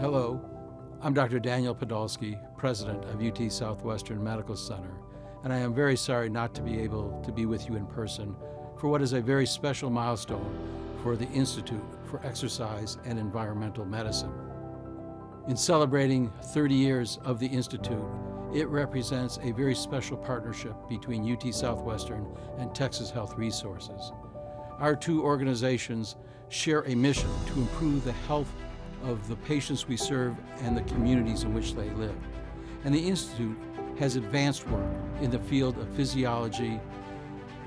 Hello, I'm Dr. Daniel Podolsky, President of UT Southwestern Medical Center, and I am very sorry not to be able to be with you in person for what is a very special milestone for the Institute for Exercise and Environmental Medicine. In celebrating 30 years of the Institute, it represents a very special partnership between UT Southwestern and Texas Health Resources. Our two organizations share a mission to improve the health of the patients we serve and the communities in which they live. And the Institute has advanced work in the field of physiology,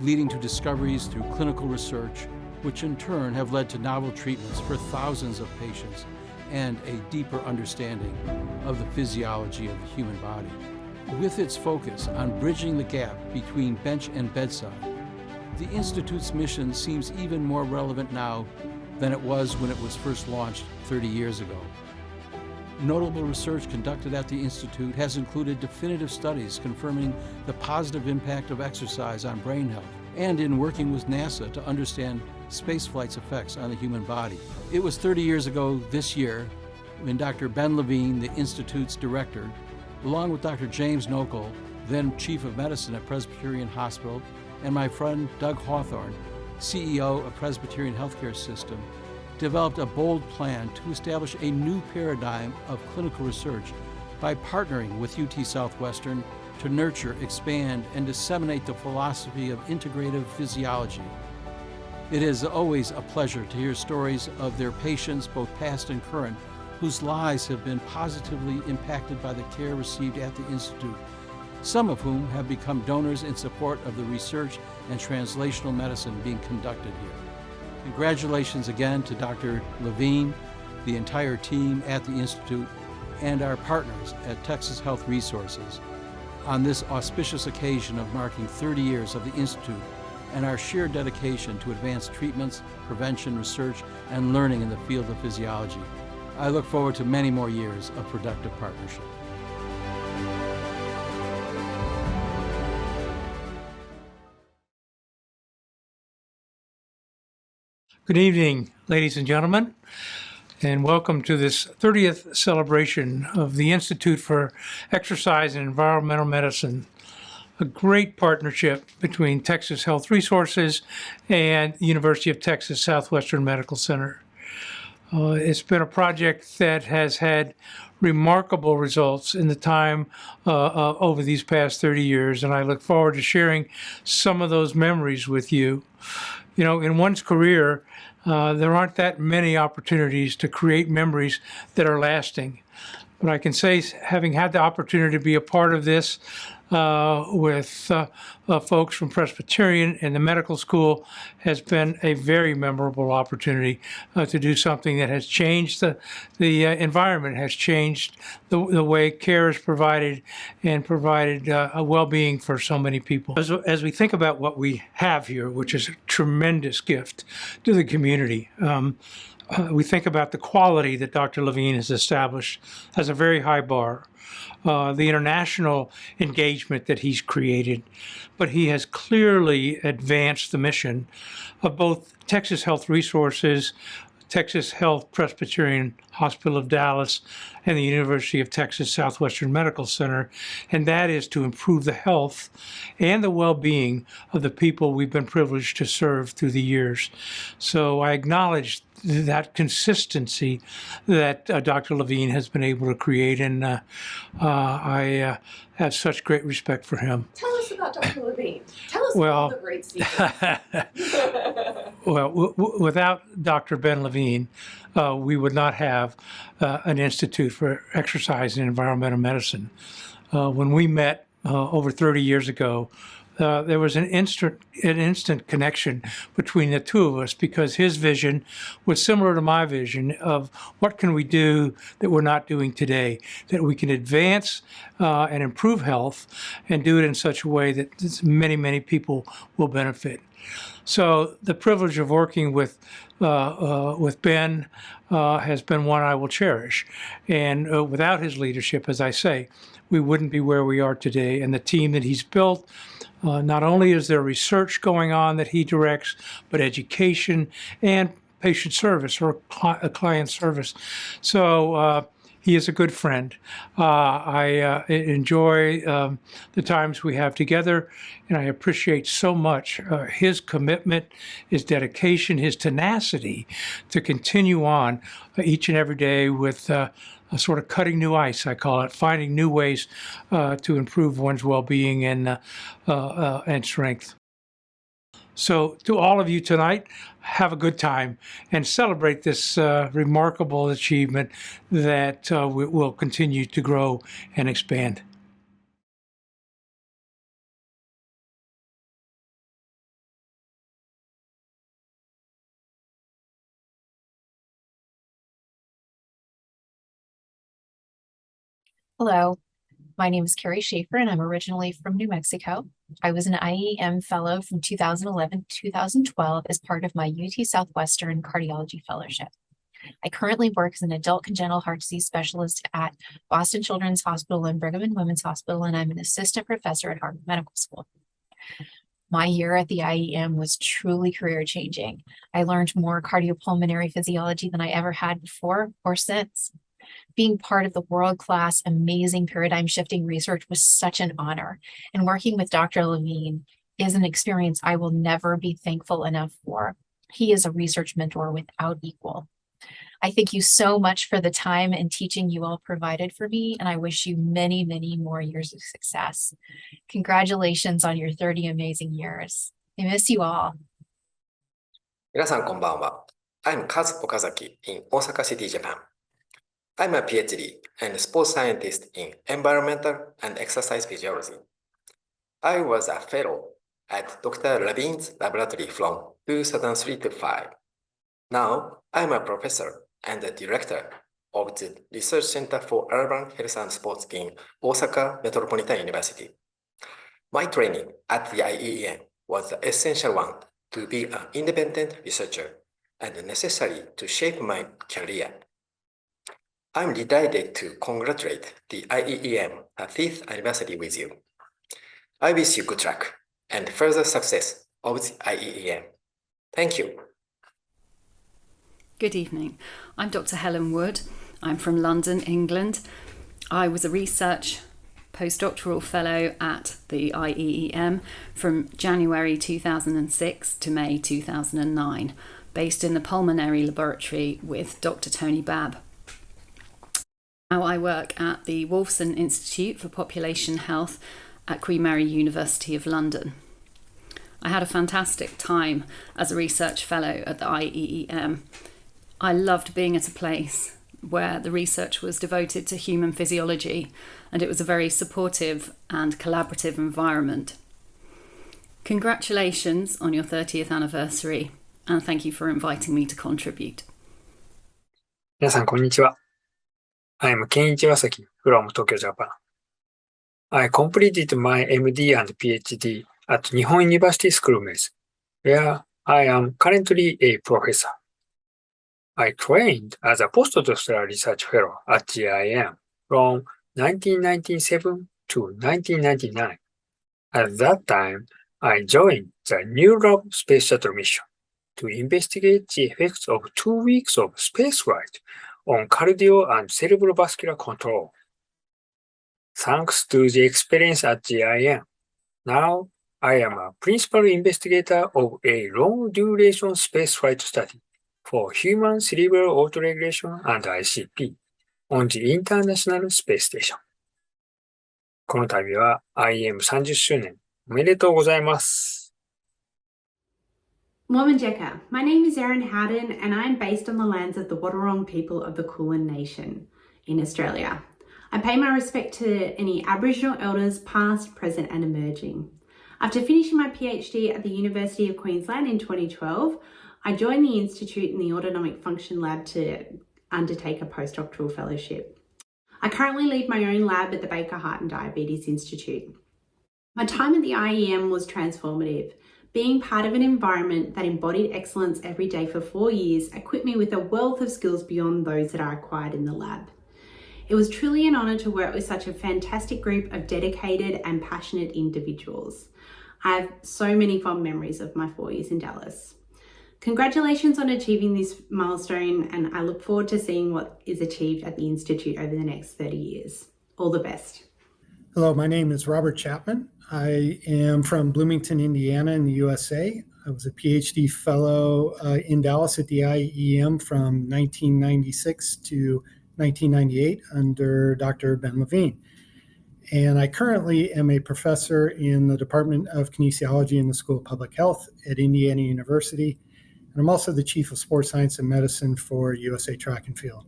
leading to discoveries through clinical research, which in turn have led to novel treatments for thousands of patients and a deeper understanding of the physiology of the human body. With its focus on bridging the gap between bench and bedside, the Institute's mission seems even more relevant now than it was when it was first launched 30 years ago. Notable research conducted at the Institute has included definitive studies confirming the positive impact of exercise on brain health, and in working with NASA to understand spaceflight's effects on the human body. It was 30 years ago this year when Dr. Ben Levine, the Institute's director, along with Dr. James Nokel, then Chief of Medicine at Presbyterian Hospital, and my friend Doug Hawthorne, CEO of Presbyterian Healthcare System, developed a bold plan to establish a new paradigm of clinical research by partnering with UT Southwestern to nurture, expand, and disseminate the philosophy of integrative physiology. It is always a pleasure to hear stories of their patients, both past and current, whose lives have been positively impacted by the care received at the Institute, some of whom have become donors in support of the research and translational medicine being conducted here. Congratulations again to Dr. Levine, the entire team at the Institute, and our partners at Texas Health Resources on this auspicious occasion of marking 30 years of the Institute and our shared dedication to advance treatments, prevention, research, and learning in the field of physiology. I look forward to many more years of productive partnership. Good evening, ladies and gentlemen, and welcome to this 30th celebration of the Institute for Exercise and Environmental Medicine, a great partnership between Texas Health Resources and the University of Texas Southwestern Medical Center. It's been a project that has had remarkable results in the time over these past 30 years, and I look forward to sharing some of those memories with you. You know, in one's career, there aren't that many opportunities to create memories that are lasting. But I can say, having had the opportunity to be a part of this with folks from Presbyterian and the medical school has been a very memorable opportunity to do something that has changed the environment, has changed the way care is provided and provided a well-being for so many people. As we think about what we have here, which is a tremendous gift to the community, we think about the quality that Dr. Levine has established as a very high bar, the international engagement that he's created, but he has clearly advanced the mission of both Texas Health Resources, Texas Health Presbyterian Hospital of Dallas, and the University of Texas Southwestern Medical Center, and that is to improve the health and the well-being of the people we've been privileged to serve through the years. So I acknowledge that consistency that Dr. Levine has been able to create, and I have such great respect for him. Tell us about Dr. Levine. Tell us all the great secrets. Well, without Dr. Ben Levine, we would not have an Institute for Exercise and Environmental Medicine. When we met over 30 years ago, there was an instant connection between the two of us, because his vision was similar to my vision of what can we do that we're not doing today, that we can advance and improve health and do it in such a way that many, many people will benefit. So the privilege of working with Ben has been one I will cherish. And without his leadership, as I say, we wouldn't be where we are today. And the team that he's built, not only is there research going on that he directs, but education and patient service or client service. So he is a good friend. I enjoy the times we have together, and I appreciate so much his commitment, his dedication, his tenacity to continue on each and every day with a sort of cutting new ice, I call it, finding new ways to improve one's well-being and strength. So to all of you tonight, have a good time and celebrate this remarkable achievement that will continue to grow and expand. Hello, my name is Carrie Schaefer and I'm originally from New Mexico. I was an IEEM fellow from 2011 to 2012 as part of my UT Southwestern Cardiology Fellowship. I currently work as an adult congenital heart disease specialist at Boston Children's Hospital and Brigham and Women's Hospital, and I'm an assistant professor at Harvard Medical School. My year at the IEM was truly career-changing. I learned more cardiopulmonary physiology than I ever had before or since. Being part of the world-class, amazing paradigm-shifting research was such an honor, and working with Dr. Levine is an experience I will never be thankful enough for. He is a research mentor without equal. I thank you so much for the time and teaching you all provided for me, and I wish you many, many more years of success. Congratulations on your 30 amazing years. I miss you all. 皆さんこんばんは。I'm Kaz Okazaki in Osaka City, Japan. I'm a PhD and sports scientist in environmental and exercise physiology. I was a fellow at Dr. Levine's laboratory from 2003 to 5. Now, I'm a professor and the director of the Research Center for Urban Health and Sports in Osaka Metropolitan University. My training at the IEEM was the essential one to be an independent researcher and necessary to shape my career. I'm delighted to congratulate the IEEM 30th anniversary with you. I wish you good luck and further success of the IEEM. Thank you. Good evening. I'm Dr. Helen Wood. I'm from London, England. I was a research postdoctoral fellow at the IEEM from January 2006 to May 2009, based in the pulmonary laboratory with Dr. Tony Babb. Now I work at the Wolfson Institute for Population Health at Queen Mary University of London. I had a fantastic time as a research fellow at the IEEM. I loved being at a place where the research was devoted to human physiology, and it was a very supportive and collaborative environment. Congratulations on your 30th anniversary, and thank you for inviting me to contribute. 皆さんこんにちは。I'm Kenichi Wasaki from Tokyo, Japan. I completed my MD and PhD at Nihon University School of Medicine, where I am currently a professor. I trained as a postdoctoral research fellow at the IEM from 1997 to 1999. At that time, I joined the New Love Space Shuttle mission to investigate the effects of 2 weeks of spaceflight on cardio and cerebrovascular control. Thanks to the experience at the IEM, now I am a principal investigator of a long-duration spaceflight study for human cerebral autoregulation and ICP on the International Space Station. この度は IEM30 周年おめでとうございます。Wominjeka. My name is Erin Howden and I am based on the lands of the Wadawurrung people of the Kulin Nation in Australia. I pay my respect to any Aboriginal elders past, present and emerging. After finishing my PhD at the University of Queensland in 2012, I joined the Institute in the Autonomic Function Lab to undertake a postdoctoral fellowship. I currently lead my own lab at the Baker Heart and Diabetes Institute. My time at the IEM was transformative. Being part of an environment that embodied excellence every day for 4 years equipped me with a wealth of skills beyond those that I acquired in the lab. It was truly an honour to work with such a fantastic group of dedicated and passionate individuals. I have so many fond memories of my 4 years in Dallas. Congratulations on achieving this milestone, and I look forward to seeing what is achieved at the Institute over the next 30 years. All the best. Hello, my name is Robert Chapman. I am from Bloomington, Indiana in the USA. I was a PhD fellow in Dallas at the IEEM from 1996 to 1998 under Dr. Ben Levine. And I currently am a professor in the Department of Kinesiology in the School of Public Health at Indiana University. And I'm also the Chief of Sports Science and Medicine for USA Track and Field.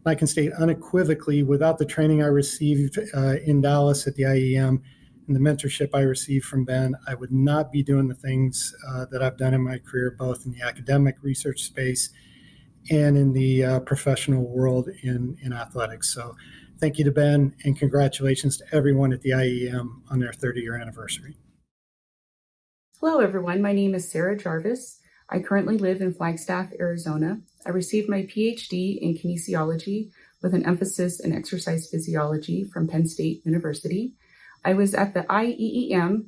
I can state unequivocally, without the training I received in Dallas at the IEM and the mentorship I received from Ben, I would not be doing the things that I've done in my career, both in the academic research space and in the professional world in athletics. So thank you to Ben, and congratulations to everyone at the IEM on their 30-year anniversary. Hello, everyone. My name is Sarah Jarvis. I currently live in Flagstaff, Arizona. I received my PhD in kinesiology with an emphasis in exercise physiology from Penn State University. I was at the IEEM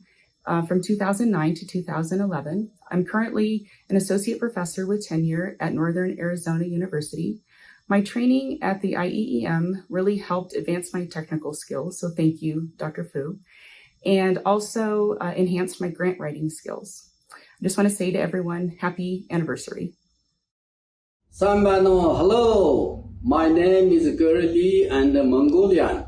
from 2009 to 2011. I'm currently an associate professor with tenure at Northern Arizona University. My training at the IEEM really helped advance my technical skills, so thank you, Dr. Fu, and also enhanced my grant writing skills. I just want to say to everyone, happy anniversary. Sambano, hello. My name is Gary Lee and Mongolian.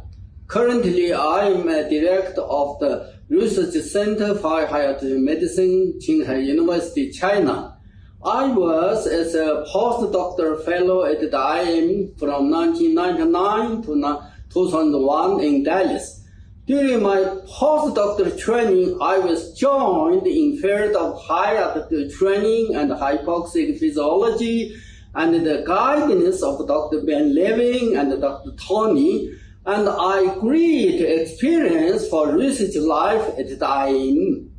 Currently, I am a director of the Research Center for Higher Medicine, Qinghai University, China. I was as a postdoctoral fellow at the IEM from 1999 to 2001 in Dallas. During my postdoctoral training, I was joined in field of high altitude training and hypoxic physiology under the guidance of Dr. Ben Levine and Dr. Tony, and I great experience for research life at the IEM.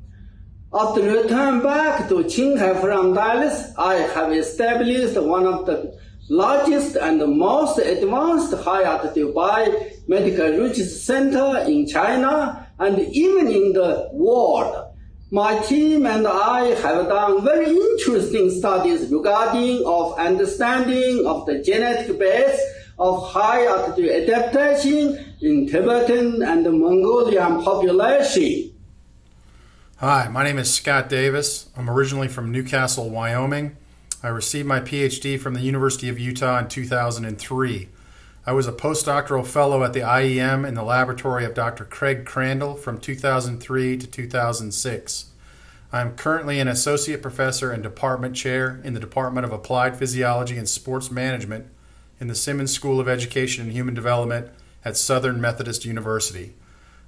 After return back to Qinghai from Dallas, I have established one of the largest and most advanced high-altitude biomedical research center in China and even in the world. My team and I have done very interesting studies regarding of understanding of the genetic base of high-altitude adaptation in Tibetan and Mongolian population. Hi, my name is Scott Davis. I'm originally from Newcastle, Wyoming. I received my PhD from the University of Utah in 2003. I was a postdoctoral fellow at the IEM in the laboratory of Dr. Craig Crandall from 2003 to 2006. I am currently an associate professor and department chair in the Department of Applied Physiology and Sports Management in the Simmons School of Education and Human Development at Southern Methodist University.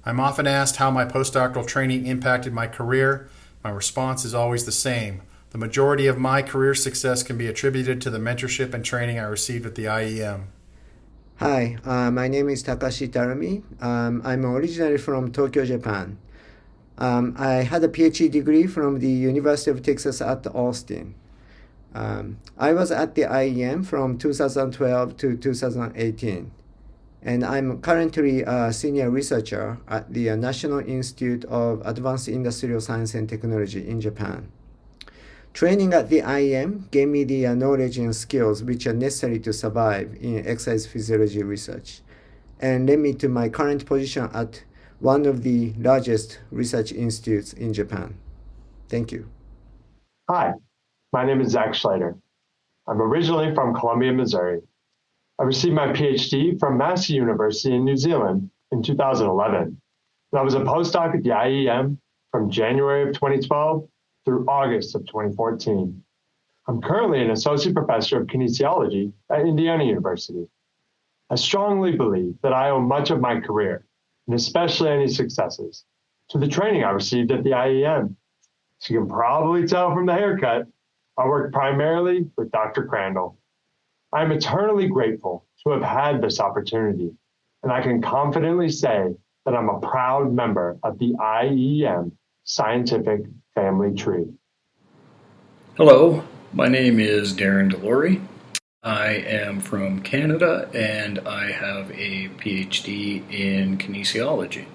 I'm often asked how my postdoctoral training impacted my career. My response is always the same. The majority of my career success can be attributed to the mentorship and training I received at the IEM. Hi, my name is Takashi Tarumi. I'm originally from Tokyo, Japan. I had a PhD degree from the University of Texas at Austin. I was at the IEM from 2012 to 2018. And I'm currently a senior researcher at the National Institute of Advanced Industrial Science and Technology in Japan. Training at the IEM gave me the knowledge and skills which are necessary to survive in exercise physiology research and led me to my current position at one of the largest research institutes in Japan. Thank you. Hi, my name is Zach Schleider. I'm originally from Columbia, Missouri. I received my PhD from Massey University in New Zealand in 2011. And I was a postdoc at the IEM from January of 2012 through August of 2014. I'm currently an associate professor of kinesiology at Indiana University. I strongly believe that I owe much of my career, and especially any successes, to the training I received at the IEM. As you can probably tell from the haircut, I work primarily with Dr. Crandall. I am eternally grateful to have had this opportunity, and I can confidently say that I'm a proud member of the IEM scientific family tree. Hello, my name is Darren Delory. I am from Canada and I have a PhD in kinesiology.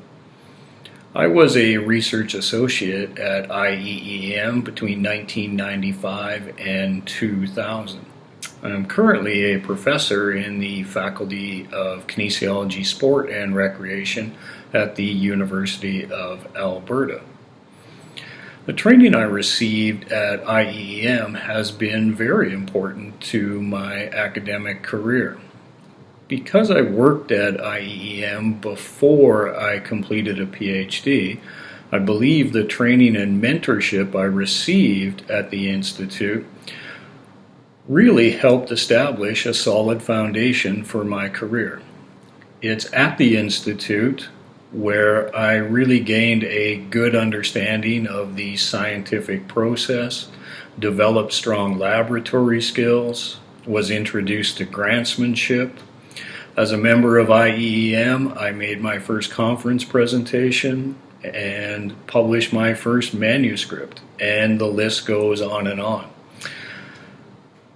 I was a research associate at IEEM between 1995 and 2000. I'm currently a professor in the Faculty of Kinesiology, Sport and Recreation at the University of Alberta. The training I received at IEEM has been very important to my academic career. Because I worked at IEEM before I completed a PhD, I believe the training and mentorship I received at the Institute really helped establish a solid foundation for my career. It's at the Institute where I really gained a good understanding of the scientific process, developed strong laboratory skills, was introduced to grantsmanship. As a member of IEEM, I made my first conference presentation and published my first manuscript, and the list goes on and on.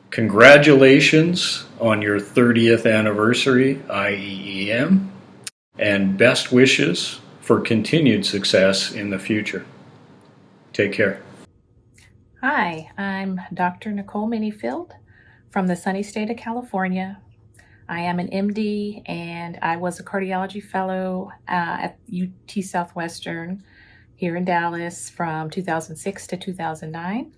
Congratulations on your 30th anniversary, IEEM, and best wishes for continued success in the future. Take care. Hi, I'm Dr. Nicole Minifield from the sunny state of California. I am an MD and I was a cardiology fellow at UT Southwestern here in Dallas from 2006 to 2009.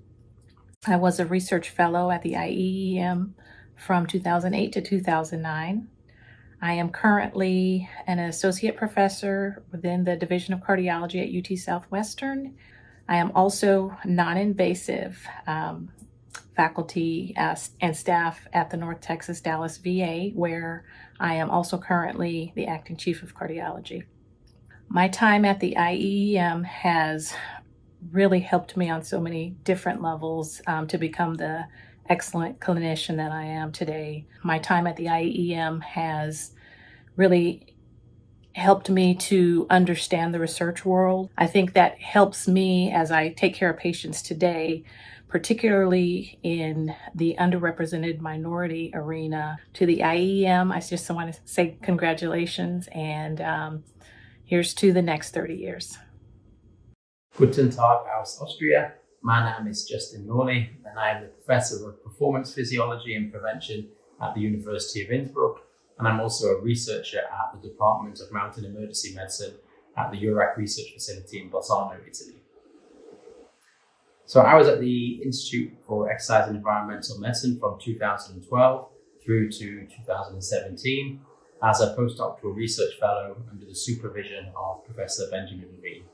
I was a research fellow at the IEEM from 2008 to 2009. I am currently an associate professor within the Division of Cardiology at UT Southwestern. I am also non-invasive faculty and staff at the North Texas Dallas VA, where I am also currently the acting chief of cardiology. My time at the IEEM has really helped me on so many different levels to become the excellent clinician that I am today. My time at the IEEM has really helped me to understand the research world. I think that helps me as I take care of patients today, particularly in the underrepresented minority arena. To the IEEM, I just want to say congratulations, and here's to the next 30 years. Guten Tag aus Austria. Mein Name is Justin Norley, and I am the Professor of Performance Physiology and Prevention at the University of Innsbruck, and I'm also a researcher at the Department of Mountain Emergency Medicine at the URAC Research Facility in Bolzano, Italy. So I was at the Institute for Exercise and Environmental Medicine from 2012 through to 2017 as a postdoctoral research fellow under the supervision of Professor Benjamin Levine.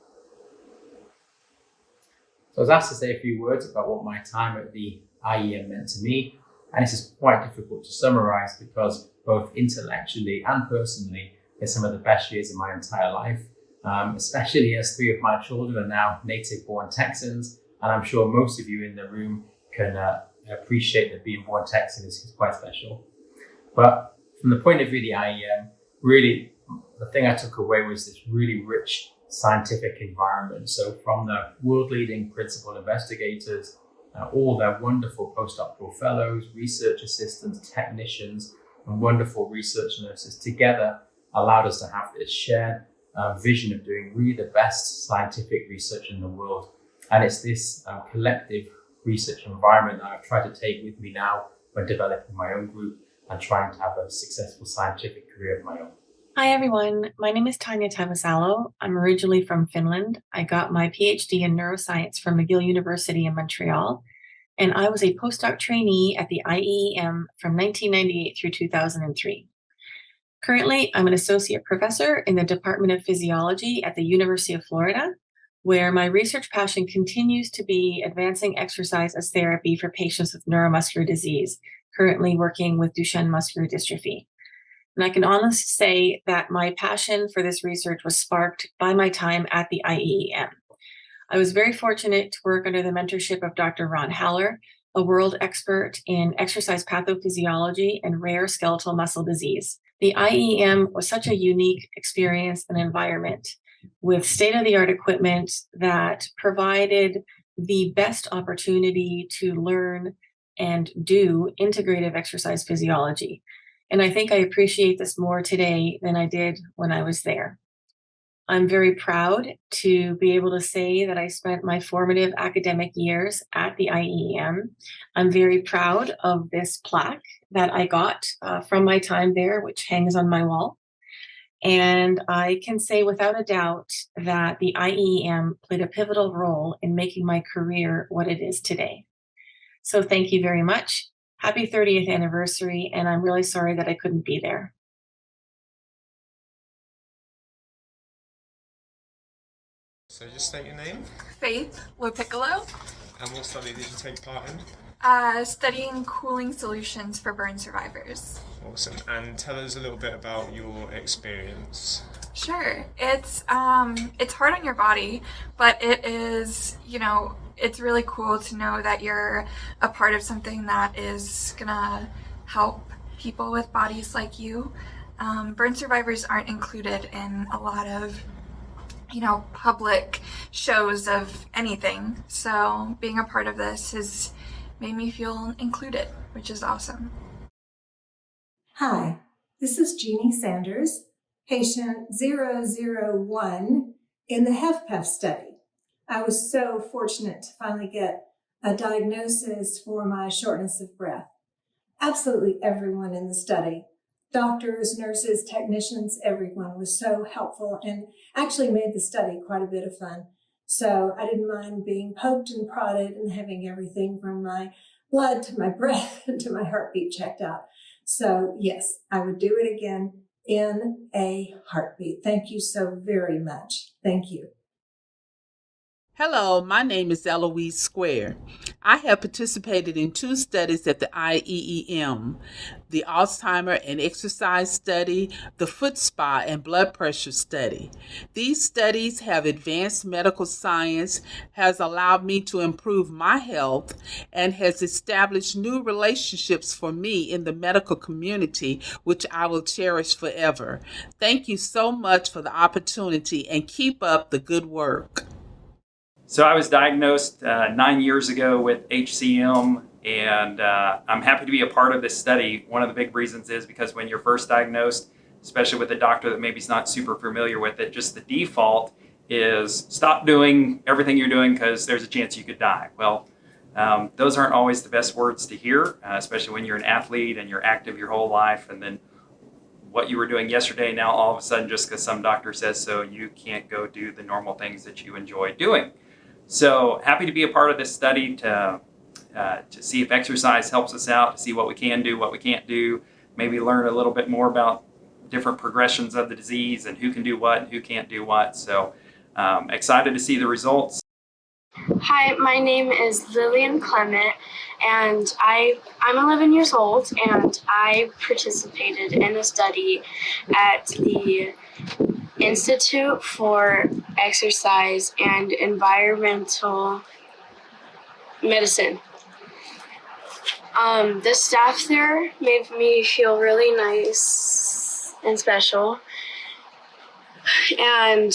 So I was asked to say a few words about what my time at the IEM meant to me, and this is quite difficult to summarize because both intellectually and personally, they're some of the best years of my entire life, especially as 3 of my children are now native-born Texans, and I'm sure most of you in the room can appreciate that being born Texan is quite special. But from the point of view of the IEM, really the thing I took away was this really rich scientific environment. So from the world-leading principal investigators, all their wonderful postdoctoral fellows, research assistants, technicians, and wonderful research nurses together allowed us to have this shared vision of doing really the best scientific research in the world. And it's this collective research environment that I've tried to take with me now when developing my own group and trying to have a successful scientific career of my own. Hi everyone, my name is Tanya Tamasalo. I'm originally from Finland. I got my PhD in neuroscience from McGill University in Montreal, and I was a postdoc trainee at the IEEM from 1998 through 2003. Currently, I'm an associate professor in the Department of Physiology at the University of Florida, where my research passion continues to be advancing exercise as therapy for patients with neuromuscular disease, currently working with Duchenne muscular dystrophy. And I can honestly say that my passion for this research was sparked by my time at the IEEM. I was very fortunate to work under the mentorship of Dr. Ron Haller, a world expert in exercise pathophysiology and rare skeletal muscle disease. The IEEM was such a unique experience and environment with state-of-the-art equipment that provided the best opportunity to learn and do integrative exercise physiology. And I think I appreciate this more today than I did when I was there. I'm very proud to be able to say that I spent my formative academic years at the IEEM. I'm very proud of this plaque that I got from my time there, which hangs on my wall. And I can say without a doubt that the IEEM played a pivotal role in making my career what it is today. So thank you very much. Happy 30th anniversary, and I'm really sorry that I couldn't be there. So just state your name. Faith Lopiccolo. And what study did you take part in? Studying cooling solutions for burn survivors. Awesome. And tell us a little bit about your experience. Sure. It's hard on your body, but it is, it's really cool to know that you're a part of something that is gonna help people with bodies like you. Burn survivors aren't included in a lot of public shows of anything. So being a part of this has made me feel included, which is awesome. Hi, this is Jeannie Sanders, patient 001 in the HFpEF study. I was so fortunate to finally get a diagnosis for my shortness of breath. Absolutely everyone in the study, doctors, nurses, technicians, everyone was so helpful and actually made the study quite a bit of fun. So I didn't mind being poked and prodded and having everything from my blood to my breath and to my heartbeat checked out. So yes, I would do it again in a heartbeat. Thank you so very much. Thank you. Hello, my name is Eloise Square. I have participated in 2 studies at the IEEM, the Alzheimer and exercise study, the foot spa and blood pressure study. These studies have advanced medical science, has allowed me to improve my health, and has established new relationships for me in the medical community, which I will cherish forever. Thank you so much for the opportunity and keep up the good work. So I was diagnosed 9 years ago with HCM, and I'm happy to be a part of this study. One of the big reasons is because when you're first diagnosed, especially with a doctor that maybe is not super familiar with it, just the default is stop doing everything you're doing because there's a chance you could die. Well, those aren't always the best words to hear, especially when you're an athlete and you're active your whole life, and then what you were doing yesterday, now all of a sudden, just because some doctor says so, you can't go do the normal things that you enjoy doing. So happy to be a part of this study to see if exercise helps us out, to see what we can do, what we can't do, maybe learn a little bit more about different progressions of the disease and who can do what and who can't do what. So excited to see the results. Hi, my name is Lillian Clement, and I'm 11 years old, and I participated in a study at the Institute for Exercise and Environmental Medicine. The staff there made me feel really nice and special, and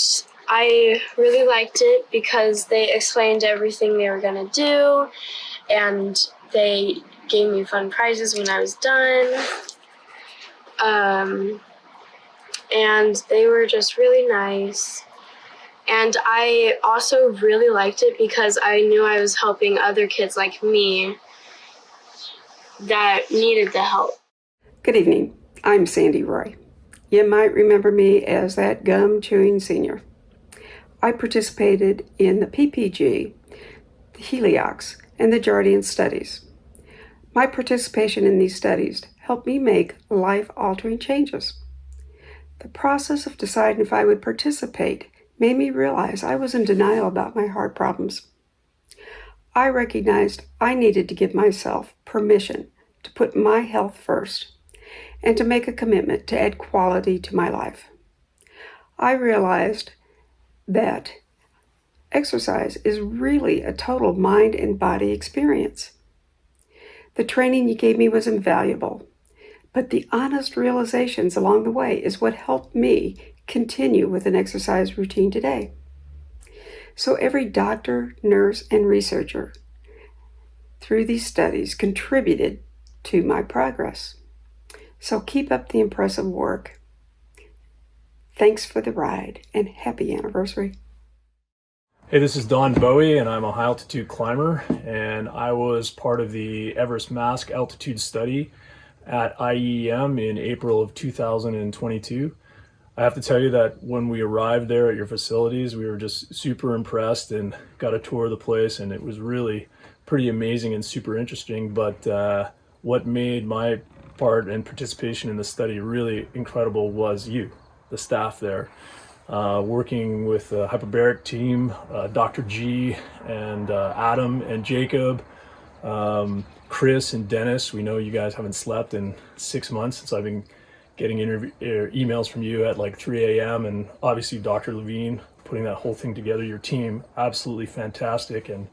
I really liked it because they explained everything they were going to do, and they gave me fun prizes when I was done. And they were just really nice. And I also really liked it because I knew I was helping other kids like me that needed the help. Good evening. I'm Sandy Roy. You might remember me as that gum-chewing senior. I participated in the PPG, the Heliox, and the Jardian studies. My participation in these studies helped me make life-altering changes. The process of deciding if I would participate made me realize I was in denial about my heart problems. I recognized I needed to give myself permission to put my health first and to make a commitment to add quality to my life. I realized that exercise is really a total mind and body experience. The training you gave me was invaluable, but the honest realizations along the way is what helped me continue with an exercise routine today. So every doctor, nurse, and researcher through these studies contributed to my progress. So keep up the impressive work. Thanks for the ride and happy anniversary. Hey, this is Don Bowie, and I'm a high altitude climber, and I was part of the Everest Mask altitude study at IEEM in April of 2022. I have to tell you that when we arrived there at your facilities, we were just super impressed and got a tour of the place, and it was really pretty amazing and super interesting. But what made my part and participation in the study really incredible was you, the staff there. Working with a hyperbaric team, Dr. G and Adam and Jacob, Chris and Dennis. We know you guys haven't slept in 6 months since I've been getting emails from you at like 3 a.m. and obviously Dr. Levine putting that whole thing together. Your team, absolutely fantastic. And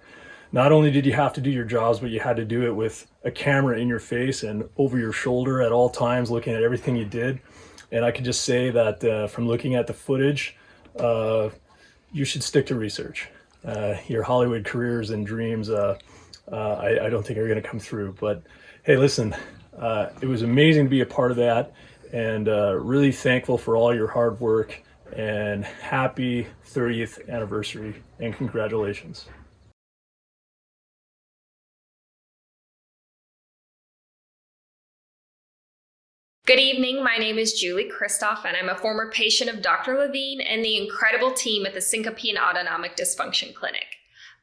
not only did you have to do your jobs, but you had to do it with a camera in your face and over your shoulder at all times, looking at everything you did. And I can just say that from looking at the footage, you should stick to research. Your Hollywood careers and dreams, I don't think are going to come through. But hey, listen, it was amazing to be a part of that, and really thankful for all your hard work, and happy 30th anniversary and congratulations. Good evening, my name is Julie Christoph, and I'm a former patient of Dr. Levine and the incredible team at the Syncope and Autonomic Dysfunction Clinic.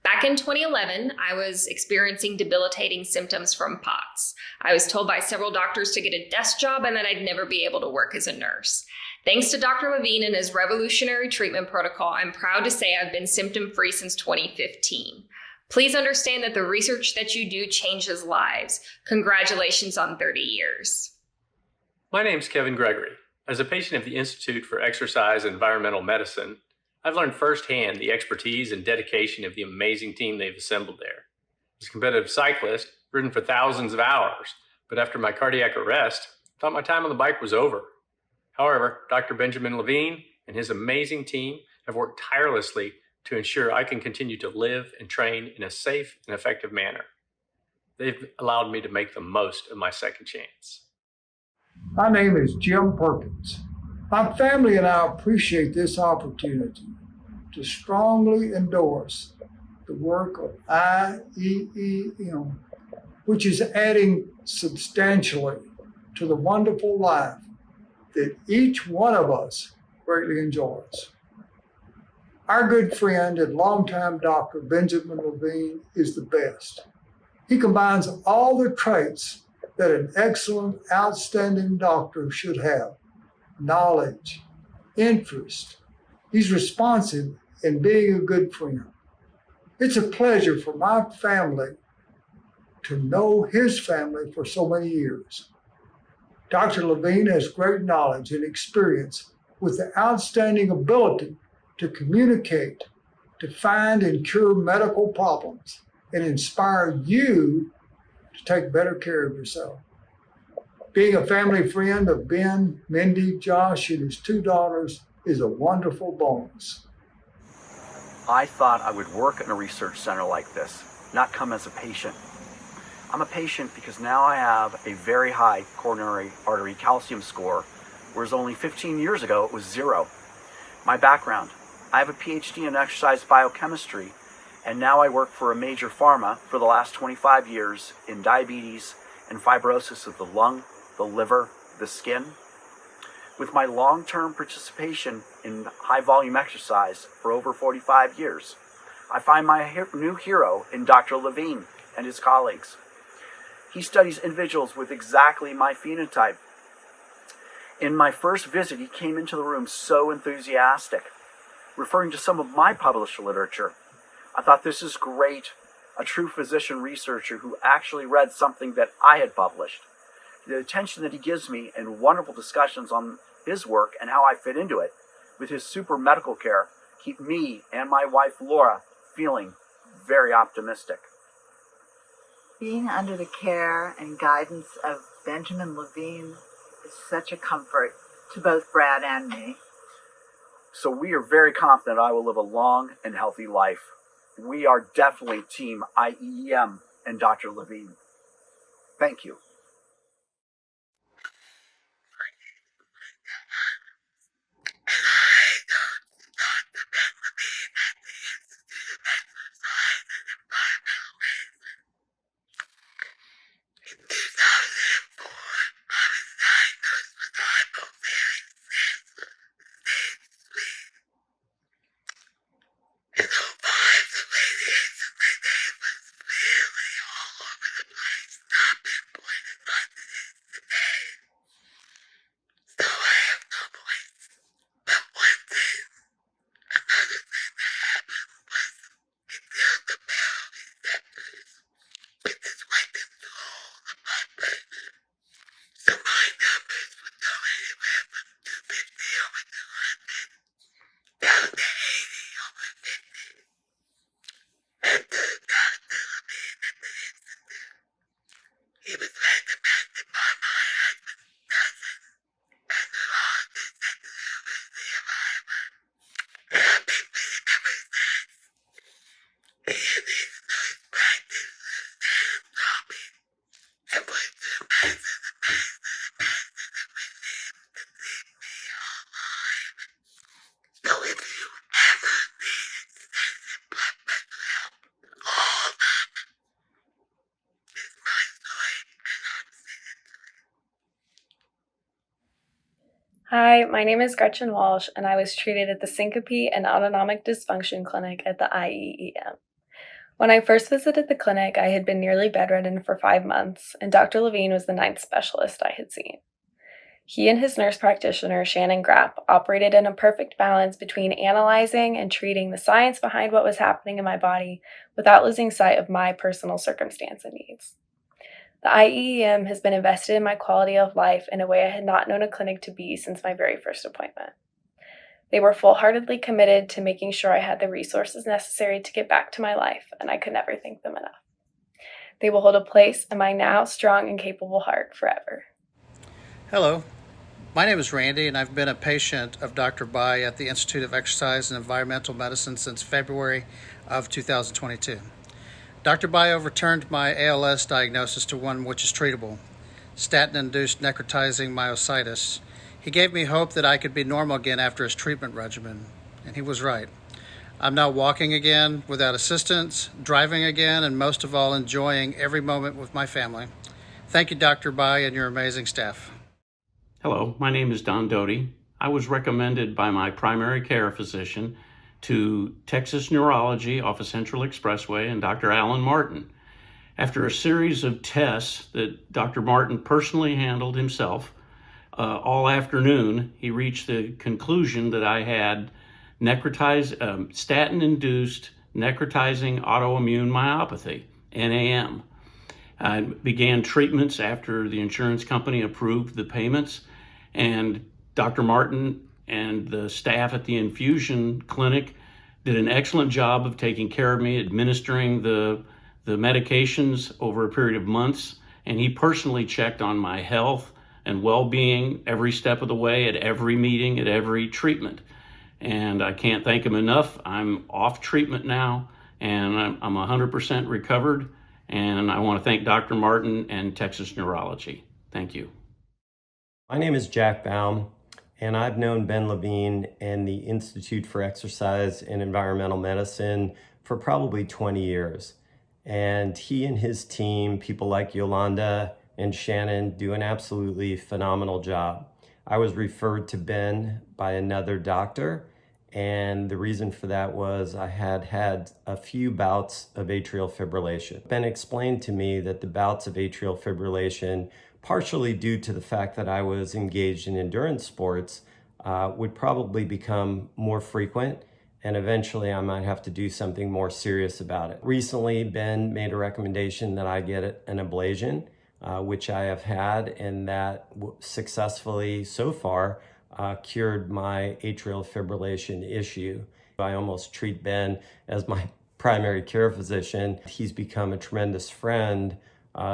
Back in 2011, I was experiencing debilitating symptoms from POTS. I was told by several doctors to get a desk job and that I'd never be able to work as a nurse. Thanks to Dr. Levine and his revolutionary treatment protocol, I'm proud to say I've been symptom-free since 2015. Please understand that the research that you do changes lives. Congratulations on 30 years. My name's Kevin Gregory. As a patient of the Institute for Exercise and Environmental Medicine, I've learned firsthand the expertise and dedication of the amazing team they've assembled there. As a competitive cyclist, ridden for thousands of hours, but after my cardiac arrest, thought my time on the bike was over. However, Dr. Benjamin Levine and his amazing team have worked tirelessly to ensure I can continue to live and train in a safe and effective manner. They've allowed me to make the most of my second chance. My name is Jim Perkins. My family and I appreciate this opportunity to strongly endorse the work of IEEM, which is adding substantially to the wonderful life that each one of us greatly enjoys. Our good friend and longtime doctor, Benjamin Levine, is the best. He combines all the traits that an excellent, outstanding doctor should have: knowledge, interest. He's responsive and being a good friend. It's a pleasure for my family to know his family for so many years. Dr. Levine has great knowledge and experience with the outstanding ability to communicate, to find and cure medical problems, and inspire you to take better care of yourself. Being a family friend of Ben, Mindy, Josh, and his two daughters is a wonderful bonus. I thought I would work in a research center like this, not come as a patient. I'm a patient because now I have a very high coronary artery calcium score, whereas only 15 years ago it was 0. My background: I have a PhD in exercise biochemistry, and now I work for a major pharma for the last 25 years in diabetes and fibrosis of the lung, the liver, the skin. With my long-term participation in high-volume exercise for over 45 years, I find my new hero in Dr. Levine and his colleagues. He studies individuals with exactly my phenotype. In my first visit, he came into the room so enthusiastic, referring to some of my published literature. I thought, this is great, a true physician researcher who actually read something that I had published. The attention that he gives me and wonderful discussions on his work and how I fit into it with his super medical care keep me and my wife Laura feeling very optimistic. Being under the care and guidance of Benjamin Levine is such a comfort to both Brad and me. So we are very confident I will live a long and healthy life. We are definitely Team IEEM and Dr. Levine. Thank you. Hi, my name is Gretchen Walsh, and I was treated at the Syncope and Autonomic Dysfunction Clinic at the IEEM. When I first visited the clinic, I had been nearly bedridden for 5 months, and Dr. Levine was the ninth specialist I had seen. He and his nurse practitioner, Shannon Grapp, operated in a perfect balance between analyzing and treating the science behind what was happening in my body without losing sight of my personal circumstance and needs. The IEEM has been invested in my quality of life in a way I had not known a clinic to be since my very first appointment. They were full-heartedly committed to making sure I had the resources necessary to get back to my life, and I could never thank them enough. They will hold a place in my now strong and capable heart forever. Hello, my name is Randy, and I've been a patient of Dr. Bai at the Institute of Exercise and Environmental Medicine since February of 2022. Dr. Bai overturned my ALS diagnosis to one which is treatable, statin-induced necrotizing myositis. He gave me hope that I could be normal again after his treatment regimen, and he was right. I'm now walking again without assistance, driving again, and most of all, enjoying every moment with my family. Thank you, Dr. Bai, and your amazing staff. Hello, my name is Don Doty. I was recommended by my primary care physician to Texas Neurology off of Central Expressway and Dr. Alan Martin. After a series of tests that Dr. Martin personally handled himself all afternoon, he reached the conclusion that I had statin-induced necrotizing autoimmune myopathy, NAM. I began treatments after the insurance company approved the payments, and Dr. Martin and the staff at the infusion clinic did an excellent job of taking care of me, administering the medications over a period of months, and he personally checked on my health and well-being every step of the way, at every meeting, at every treatment. And I can't thank him enough. I'm off treatment now, and I'm 100% recovered, and I want to thank Dr. Martin and Texas Neurology. Thank you. My name is Jack Baum, and I've known Ben Levine and the Institute for Exercise and Environmental Medicine for probably 20 years. And he and his team, people like Yolanda and Shannon, do an absolutely phenomenal job. I was referred to Ben by another doctor, and the reason for that was I had had a few bouts of atrial fibrillation. Ben explained to me that the bouts of atrial fibrillation, partially due to the fact that I was engaged in endurance sports, would probably become more frequent, and eventually I might have to do something more serious about it. Recently, Ben made a recommendation that I get an ablation, which I have had, and that successfully, so far, cured my atrial fibrillation issue. I almost treat Ben as my primary care physician. He's become a tremendous friend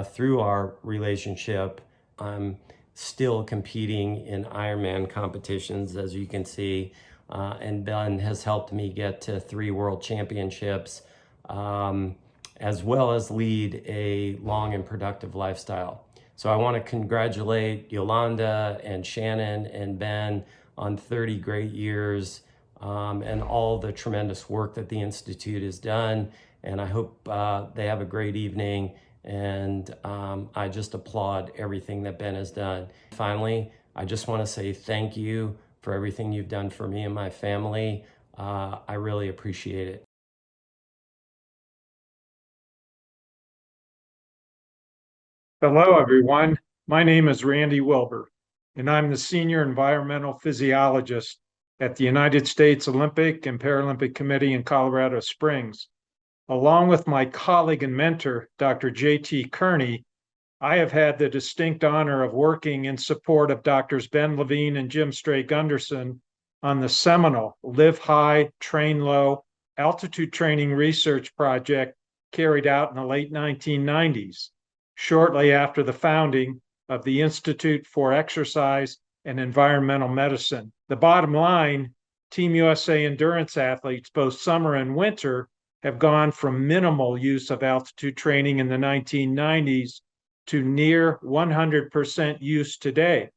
through our relationship. I'm still competing in Ironman competitions, as you can see, and Ben has helped me get to 3 world championships, as well as lead a long and productive lifestyle. So I want to congratulate Yolanda and Shannon and Ben on 30 great years and all the tremendous work that the Institute has done. And I hope they have a great evening. And I just applaud everything that Ben has done. Finally, I just want to say thank you for everything you've done for me and my family. I really appreciate it. Hello, everyone. My name is Randy Wilbur, and I'm the Senior Environmental Physiologist at the United States Olympic and Paralympic Committee in Colorado Springs. Along with my colleague and mentor, Dr. J.T. Kearney, I have had the distinct honor of working in support of Drs. Ben Levine and Jim Stray-Gunderson on the seminal Live High, Train Low altitude training research project carried out in the late 1990s, shortly after the founding of the Institute for Exercise and Environmental Medicine. The bottom line, Team USA endurance athletes, both summer and winter, have gone from minimal use of altitude training in the 1990s to near 100% use today,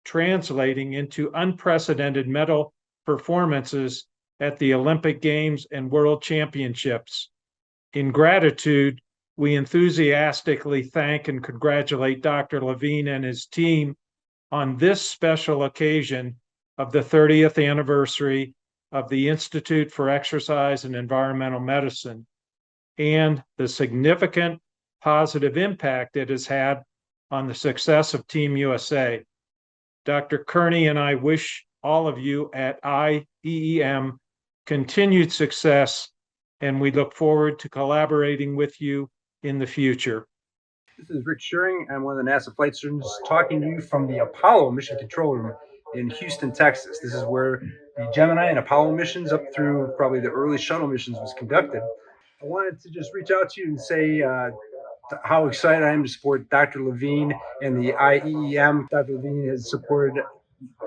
translating into unprecedented medal performances at the Olympic Games and World Championships. In gratitude, we enthusiastically thank and congratulate Dr. Levine and his team on this special occasion of the 30th anniversary of the Institute for Exercise and Environmental Medicine and the significant positive impact it has had on the success of Team USA. Dr. Kearney and I wish all of you at IEEM continued success, and we look forward to collaborating with you in the future. This is Rick Schuring. I'm one of the NASA flight students talking to you from the Apollo Mission Control Room in Houston, Texas. This is where the Gemini and Apollo missions up through probably the early shuttle missions was conducted. I wanted to just reach out to you and say how excited I am to support Dr. Levine and the IEEM. Dr. Levine has supported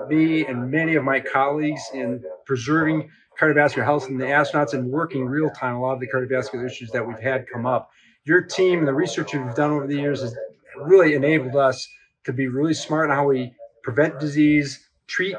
me and many of my colleagues in preserving cardiovascular health in the astronauts and working real time a lot of the cardiovascular issues that we've had come up. Your team and the research you've done over the years has really enabled us to be really smart in how we prevent disease, treat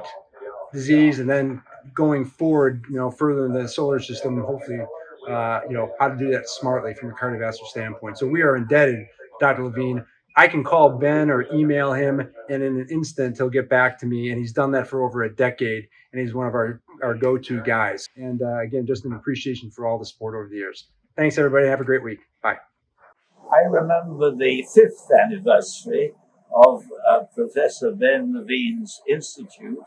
disease, and then going forward, further in the solar system, hopefully, how to do that smartly from a cardiovascular standpoint. So we are indebted, Dr. Levine. I can call Ben or email him, and in an instant, he'll get back to me. And he's done that for over a decade, and he's one of our go-to guys. And again, just an appreciation for all the support over the years. Thanks, everybody. Have a great week. Bye. I remember the 5th anniversary of Professor Ben Levine's institute,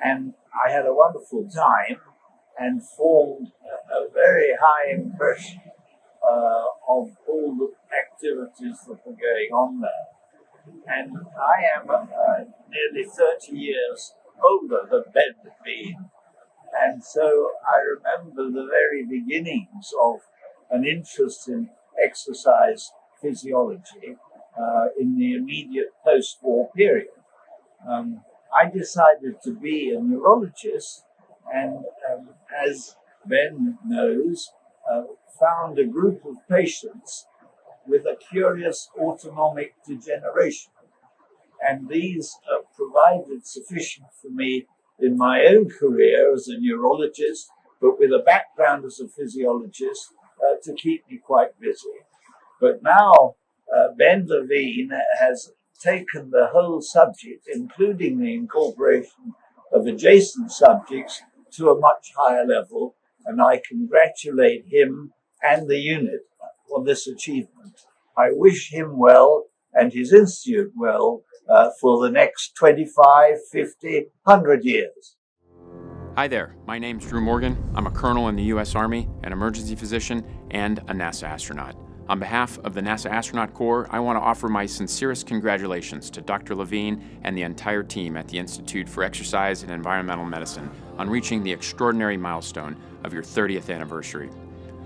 and I had a wonderful time and formed a very high impression of all the activities that were going on there. And I am nearly 30 years older than Ben Levine, and so I remember the very beginnings of an interest in exercise physiology in the immediate post-war period. I decided to be a neurologist, and as Ben knows, found a group of patients with a curious autonomic degeneration. And these provided sufficient for me in my own career as a neurologist, but with a background as a physiologist, to keep me quite busy. But now Ben Levine has taken the whole subject, including the incorporation of adjacent subjects, to a much higher level, and I congratulate him and the unit on this achievement. I wish him well and his institute well for the next 25, 50, 100 years. Hi there, my name's Drew Morgan. I'm a colonel in the U.S. Army, an emergency physician, and a NASA astronaut. On behalf of the NASA Astronaut Corps, I want to offer my sincerest congratulations to Dr. Levine and the entire team at the Institute for Exercise and Environmental Medicine on reaching the extraordinary milestone of your 30th anniversary.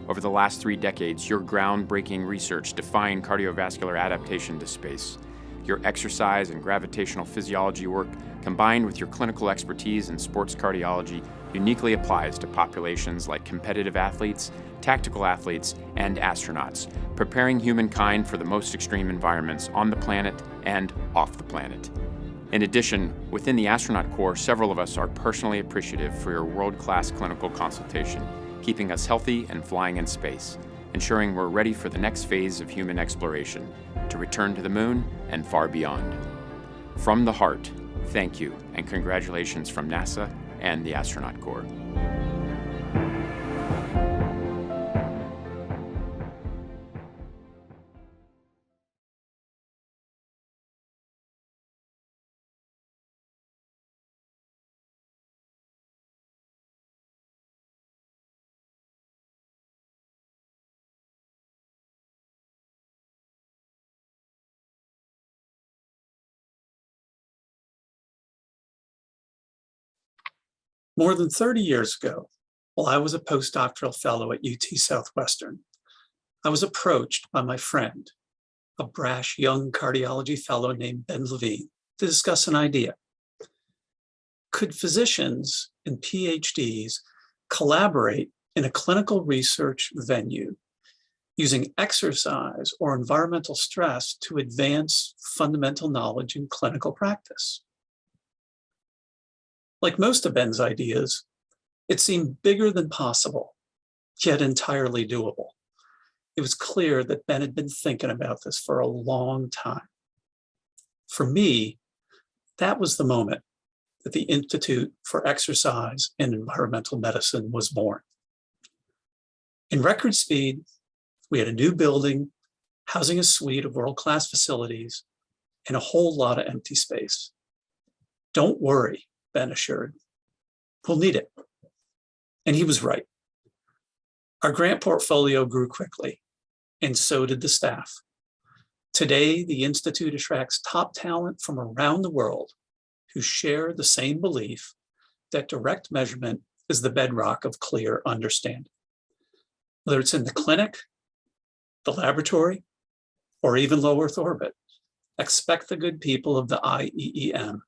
Over the last 3 decades, your groundbreaking research defined cardiovascular adaptation to space. Your exercise and gravitational physiology work, combined with your clinical expertise in sports cardiology, uniquely applies to populations like competitive athletes, tactical athletes, and astronauts, preparing humankind for the most extreme environments on the planet and off the planet. In addition, within the Astronaut Corps, several of us are personally appreciative for your world-class clinical consultation, keeping us healthy and flying in space, ensuring we're ready for the next phase of human exploration, to return to the moon and far beyond. From the heart, thank you and congratulations from NASA and the Astronaut Corps. More than 30 years ago, while I was a postdoctoral fellow at UT Southwestern, I was approached by my friend, a brash young cardiology fellow named Ben Levine, to discuss an idea. Could physicians and PhDs collaborate in a clinical research venue using exercise or environmental stress to advance fundamental knowledge in clinical practice. Like most of Ben's ideas, it seemed bigger than possible, yet entirely doable. It was clear that Ben had been thinking about this for a long time. For me, that was the moment that the Institute for Exercise and Environmental Medicine was born. In record speed, we had a new building, housing a suite of world-class facilities, and a whole lot of empty space. Don't worry, Ben assured. We'll need it. And he was right. Our grant portfolio grew quickly, and so did the staff. Today, the Institute attracts top talent from around the world who share the same belief that direct measurement is the bedrock of clear understanding. Whether it's in the clinic, the laboratory, or even low Earth orbit, expect the good people of the IEEM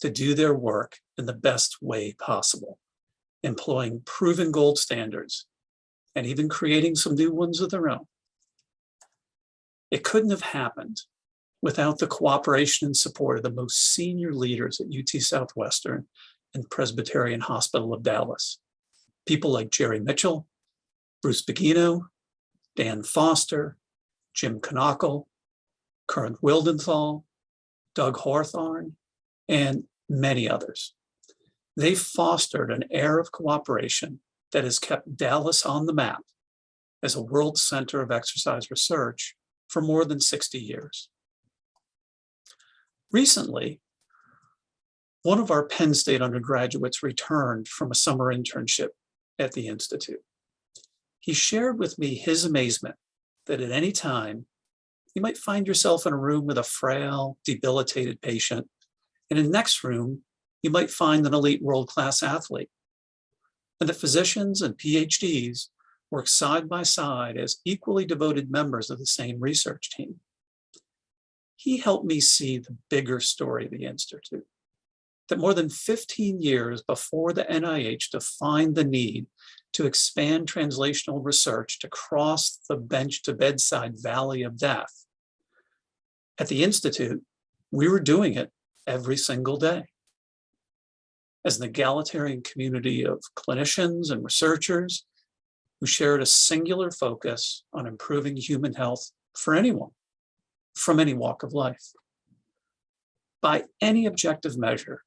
to do their work in the best way possible, employing proven gold standards and even creating some new ones of their own. It couldn't have happened without the cooperation and support of the most senior leaders at UT Southwestern and Presbyterian Hospital of Dallas. People like Jerry Mitchell, Bruce Begino, Dan Foster, Jim Knockle, Kern Wildenthal, Doug Hawthorne, and many others. They fostered an air of cooperation that has kept Dallas on the map as a world center of exercise research for more than 60 years. Recently, one of our Penn State undergraduates returned from a summer internship at the Institute. He shared with me his amazement that at any time, you might find yourself in a room with a frail, debilitated patient, and in the next room, you might find an elite world-class athlete. And the physicians and PhDs work side by side as equally devoted members of the same research team. He helped me see the bigger story of the Institute, that more than 15 years before the NIH defined the need to expand translational research to cross the bench to bedside valley of death, at the Institute, we were doing it every single day. As an egalitarian community of clinicians and researchers who shared a singular focus on improving human health for anyone, from any walk of life. By any objective measure,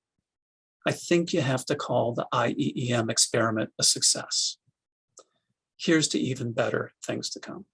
I think you have to call the IEEM experiment a success. Here's to even better things to come.